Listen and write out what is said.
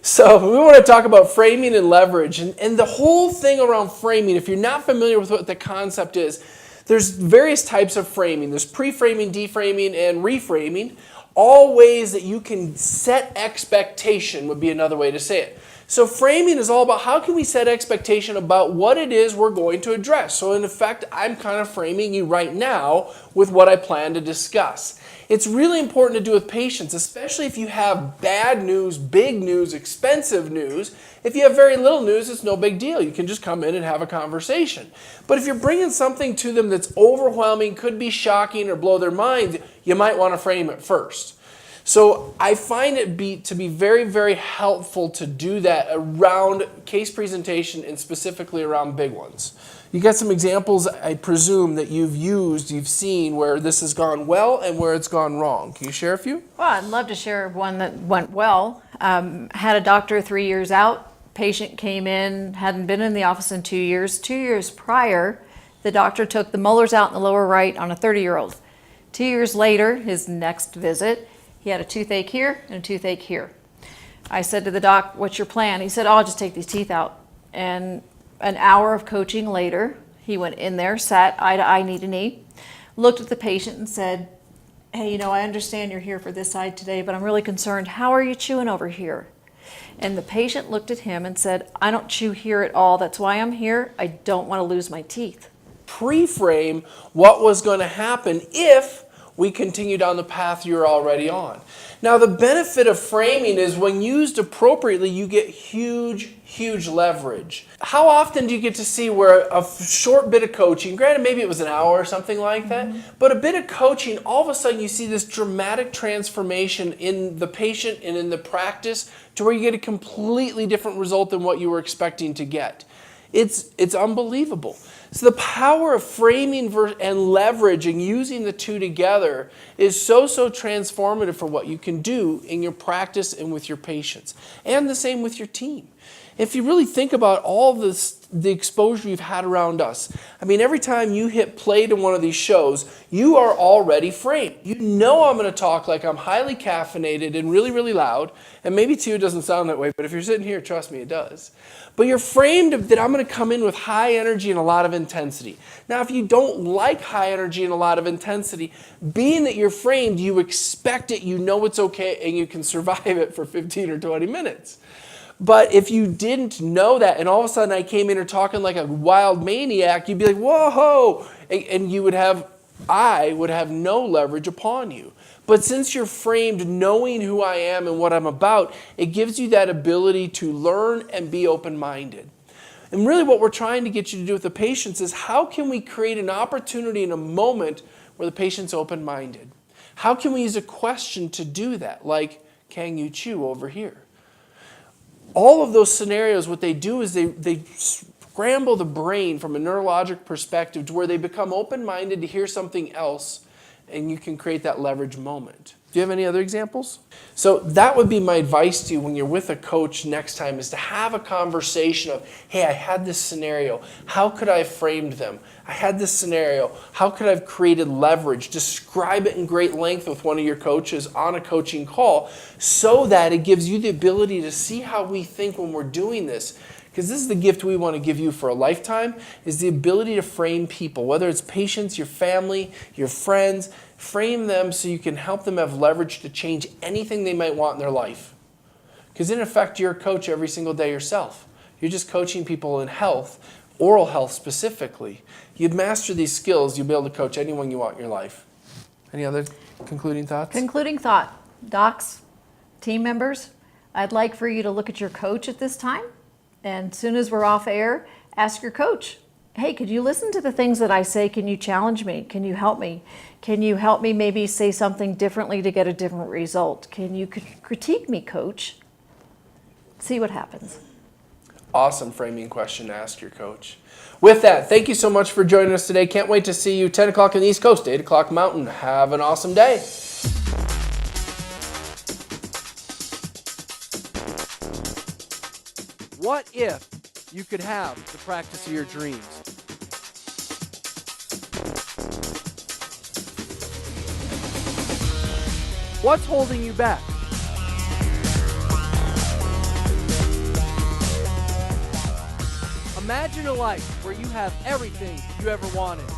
So we want to talk about framing and leverage. And the whole thing around framing, if you're not familiar with what the concept is, there's various types of framing. There's pre-framing, deframing, and reframing. All ways that you can set expectation would be another way to say it. So framing is all about how can we set expectation about what it is we're going to address. So in effect, I'm kind of framing you right now with what I plan to discuss. It's really important to do with patients, especially if you have bad news, big news, expensive news. If you have very little news, it's no big deal. You can just come in and have a conversation. But if you're bringing something to them that's overwhelming, could be shocking or blow their mind, you might want to frame it first. So I find it to be very, very helpful to do that around case presentation and specifically around big ones. You got some examples, I presume, that you've seen where this has gone well and where it's gone wrong. Can you share a few? Well, I'd love to share one that went well. Had a doctor 3 years out. Patient came in, hadn't been in the office in 2 years. 2 years prior, the doctor took the molars out in the lower right on a 30-year-old. 2 years later, his next visit, he had a toothache here and a toothache here. I said to the doc, "What's your plan?" He said, "Oh, I'll just take these teeth out." And an hour of coaching later, he went in there, sat eye to eye, knee to knee, looked at the patient and said, "Hey, I understand you're here for this side today, but I'm really concerned. How are you chewing over here?" And the patient looked at him and said, "I don't chew here at all. That's why I'm here. I don't want to lose my teeth." Pre-frame what was going to happen if we continue down the path you're already on. Now, the benefit of framing is when used appropriately, you get huge, huge leverage. How often do you get to see where a short bit of coaching, granted maybe it was an hour or something like that, but a bit of coaching, all of a sudden you see this dramatic transformation in the patient and in the practice to where you get a completely different result than what you were expecting to get. It's unbelievable. So the power of framing and leveraging, using the two together, is so transformative for what you can do in your practice and with your patients. And the same with your team. If you really think about all the exposure you've had around us, I mean, every time you hit play to one of these shows, you are already framed. You know I'm going to talk like I'm highly caffeinated and really, really loud. And maybe to you it doesn't sound that way, but if you're sitting here, trust me, it does. But you're framed that I'm going to come in with high energy and a lot of intensity. Now, if you don't like high energy and a lot of intensity, being that you're framed, you expect it, you know it's okay, and you can survive it for 15 or 20 minutes. But if you didn't know that, and all of a sudden I came in here talking like a wild maniac, you'd be like, whoa, and I would have no leverage upon you. But since you're framed knowing who I am and what I'm about, it gives you that ability to learn and be open-minded. And really what we're trying to get you to do with the patients is how can we create an opportunity in a moment where the patient's open-minded? How can we use a question to do that? Like, can you chew over here? All of those scenarios, what they do is they scramble the brain from a neurologic perspective to where they become open-minded to hear something else, and you can create that leverage moment. Do you have any other examples? So that would be my advice to you when you're with a coach next time, is to have a conversation of, hey, I had this scenario. How could I have framed them? I had this scenario. How could I have created leverage? Describe it in great length with one of your coaches on a coaching call so that it gives you the ability to see how we think when we're doing this. Because this is the gift we want to give you for a lifetime, is the ability to frame people, whether it's patients, your family, your friends. Frame them so you can help them have leverage to change anything they might want in their life. Because in effect, you're a coach every single day yourself. You're just coaching people in health, oral health specifically. You'd master these skills, you'll be able to coach anyone you want in your life. Any other concluding thoughts? Concluding thought. Docs, team members, I'd like for you to look at your coach at this time. And as soon as we're off air, ask your coach, hey, could you listen to the things that I say? Can you challenge me? Can you help me? Can you help me maybe say something differently to get a different result? Can you critique me, coach? See what happens. Awesome framing question to ask your coach. With that, thank you so much for joining us today. Can't wait to see you 10 o'clock on the East Coast, 8 o'clock Mountain. Have an awesome day. What if you could have the practice of your dreams? What's holding you back? Imagine a life where you have everything you ever wanted.